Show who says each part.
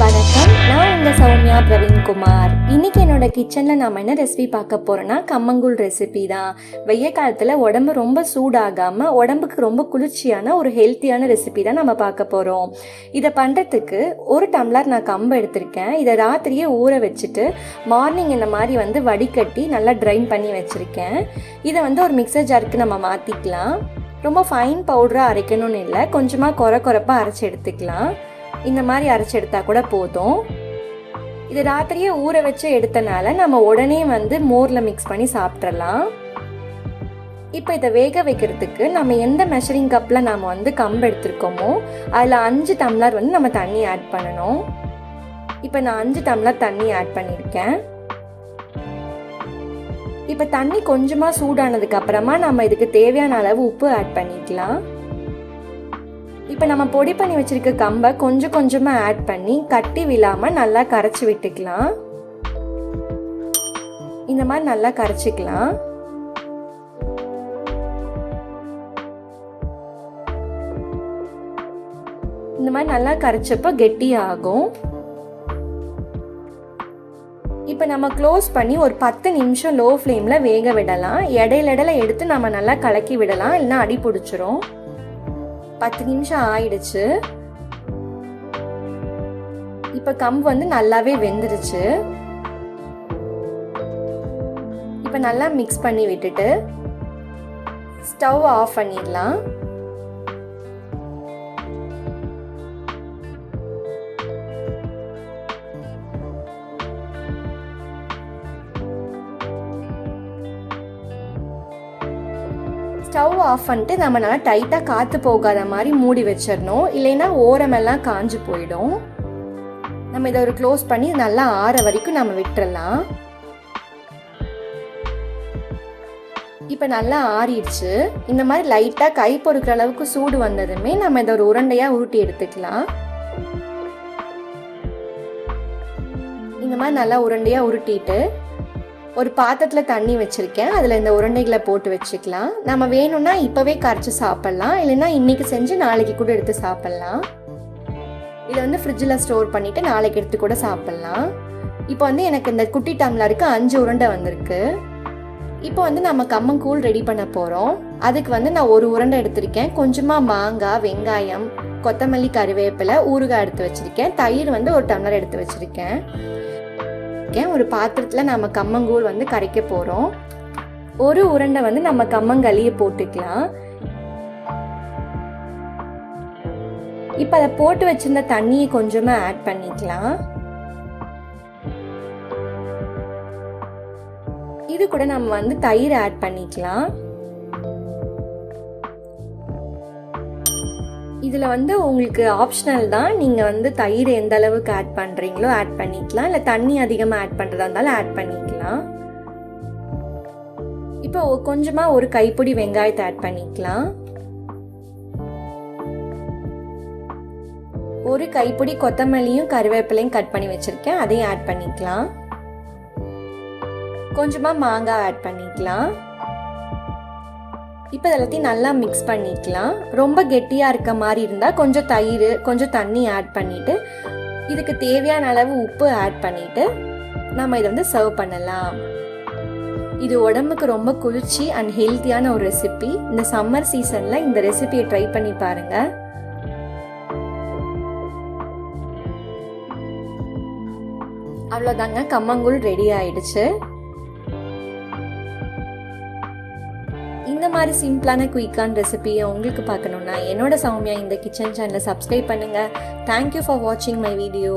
Speaker 1: வணக்கம், நான் உங்கள் சௌமியா பிரவீன்குமார். இன்றைக்கி என்னோட கிச்சனில் நாம் என்ன ரெசிபி பார்க்க போகிறோன்னா கம்மங்கூழ் ரெசிபி தான். வெய்ய காலத்தில் உடம்பு ரொம்ப சூடாகாமல் உடம்புக்கு ரொம்ப குளிர்ச்சியான ஒரு ஹெல்த்தியான ரெசிபி தான் நம்ம பார்க்க போகிறோம். இதை பண்ணுறதுக்கு 1 டம்ளர் நான் கம்பு எடுத்திருக்கேன். இதை ராத்திரியே ஊற வச்சுட்டு மார்னிங் இந்த மாதிரி வடிகட்டி நல்லா ட்ரைன் பண்ணி வச்சுருக்கேன். இதை ஒரு மிக்சர் ஜாருக்கு நம்ம மாற்றிக்கலாம். ரொம்ப ஃபைன் பவுடராக அரைக்கணும்னு இல்லை, கொஞ்சமாக கொரப்பாக அரைச்சி எடுத்துக்கலாம். இந்த மாதிரி அரைச்சி எடுத்தால் கூட போதும். இது ராத்திரியே ஊற வச்சு எடுத்தனால நம்ம உடனே மோரில் மிக்ஸ் பண்ணி சாப்பிட்றலாம். இப்போ இதை வேக வைக்கிறதுக்கு நம்ம எந்த மெஷரிங் கப்பில் நாம் கம்பு எடுத்துருக்கோமோ அதில் 5 டம்ளர் நம்ம தண்ணி ஆட் பண்ணணும். இப்போ நான் 5 டம்ளர் தண்ணி ஆட் பண்ணியிருக்கேன். இப்போ தண்ணி கொஞ்சமாக சூடானதுக்கு அப்புறமா நம்ம இதுக்கு தேவையான அளவு உப்பு ஆட் பண்ணிக்கலாம். இப்போ நம்ம பொடி பண்ணி வச்சிருக்க கம்பை கொஞ்சமாக ஆட் பண்ணி கட்டி விழாமல் நல்லா கரைச்சி விட்டுக்கலாம். இந்த மாதிரி நல்லா கரைச்சிக்கலாம். இந்த மாதிரி நல்லா கரைச்சப்போ கெட்டியாகும். இப்போ நம்ம க்ளோஸ் பண்ணி ஒரு 10 நிமிஷம் லோ ஃப்ளேமில் வேக விடலாம். இடையில எடுத்து நம்ம நல்லா கலக்கி விடலாம், இல்லைன்னா அடி பிடிச்சிரும். 10 நிமிஷம் ஆயிடுச்சு. இப்போ கம்பு நல்லாவே வெந்துருச்சு. இப்போ நல்லா மிக்ஸ் பண்ணி விட்டுட்டு ஸ்டவ் ஆஃப் பண்ணிடலாம். ஸ்டவ் ஆஃப் பண்ணிட்டு நம்ம நல்லா டைட்டாக காற்று போகாத மாதிரி மூடி வச்சிடணும், இல்லைன்னா ஓரமெல்லாம் காஞ்சு போயிடும். நம்ம இதை ஒரு க்ளோஸ் பண்ணி நல்லா ஆற வரைக்கும் நம்ம விட்டுறலாம். இப்போ நல்லா ஆறிடுச்சு. இந்த மாதிரி லைட்டாக கை பொறுக்கிற அளவுக்கு சூடு வந்ததுமே நம்ம இதை ஒரு உருண்டையாக உருட்டி எடுத்துக்கலாம். இந்த மாதிரி நல்லா உருண்டையாக உருட்டிட்டு ஒரு பாத்திரத்தில் தண்ணி வச்சுருக்கேன். அதில் இந்த உருண்டைகளை போட்டு வச்சுக்கலாம். நம்ம வேணும்னா இப்போவே கரைச்சி சாப்பிட்லாம், இல்லைன்னா இன்றைக்கி செஞ்சு நாளைக்கு கூட எடுத்து சாப்பிட்லாம். இதை ஃப்ரிட்ஜில் ஸ்டோர் பண்ணிவிட்டு நாளைக்கு எடுத்து கூட சாப்பிட்லாம். இப்போ எனக்கு இந்த குட்டி டம்ளருக்கு 5 உருண்டை வந்திருக்கு. இப்போ நம்ம கம்மங்கூழ் ரெடி பண்ண போகிறோம். அதுக்கு நான் ஒரு உருண்டை எடுத்திருக்கேன். கொஞ்சமாக மாங்காய், வெங்காயம், கொத்தமல்லி, கருவேப்பிலை, ஊறுகாய் எடுத்து வச்சுருக்கேன். தயிர் 1 டம்ளர் எடுத்து வச்சுருக்கேன். ஒரு பாத்திரத்தில் நம்ம கம்மங்கூழ் கரைக்க போகிறோம். ஒரு உருண்டை நம்ம கம்மங்களியை போட்டுக்கலாம். இப்போ அதை போட்டு வச்சிருந்த தண்ணியை கொஞ்சமாக ஆட் பண்ணிக்கலாம். இது கூட நம்ம தயிர் ஆட் பண்ணிக்கலாம். இதில் உங்களுக்கு ஆப்ஷனல் தான். நீங்கள் தயிர் எந்த அளவுக்கு ஆட் பண்ணுறீங்களோ ஆட் பண்ணிக்கலாம், இல்லை தண்ணி அதிகமாக ஆட் பண்ணுறதா இருந்தாலும் ஆட் பண்ணிக்கலாம். இப்போ கொஞ்சமாக ஒரு கைப்பிடி வெங்காயத்தை ஆட் பண்ணிக்கலாம். ஒரு கைப்பிடி கொத்தமல்லியும் கருவேப்பிலையும் கட் பண்ணி வச்சுருக்கேன், அதையும் ஆட் பண்ணிக்கலாம். கொஞ்சமாக மாங்காய் ஆட் பண்ணிக்கலாம். இப்போ எல்லாத்தையும் நல்லா மிக்ஸ் பண்ணிக்கலாம். ரொம்ப கெட்டியாக இருக்க மாதிரி இருந்தால் கொஞ்சம் தயிர், கொஞ்சம் தண்ணி ஆட் பண்ணிவிட்டு இதுக்கு தேவையான அளவு உப்பு ஆட் பண்ணிவிட்டு நம்ம இதை சர்வ் பண்ணலாம். இது உடம்புக்கு ரொம்ப குளிர்ச்சி அண்ட் ஹெல்த்தியான ஒரு ரெசிபி. இந்த சம்மர் சீசனில் இந்த ரெசிபியை ட்ரை பண்ணி பாருங்கள். அவ்வளோதாங்க, கம்மங்கூழ் ரெடி ஆயிடுச்சு. இந்த மாதிரி சிம்பிளான குயிக்கான ரெசிபியை உங்களுக்கு பார்க்கணுன்னா என்னோட சௌமியா இந்த கிச்சன் சேனலை சப்ஸ்கிரைப் பண்ணுங்கள். தேங்க்யூ ஃபார் வாட்சிங் மை வீடியோ.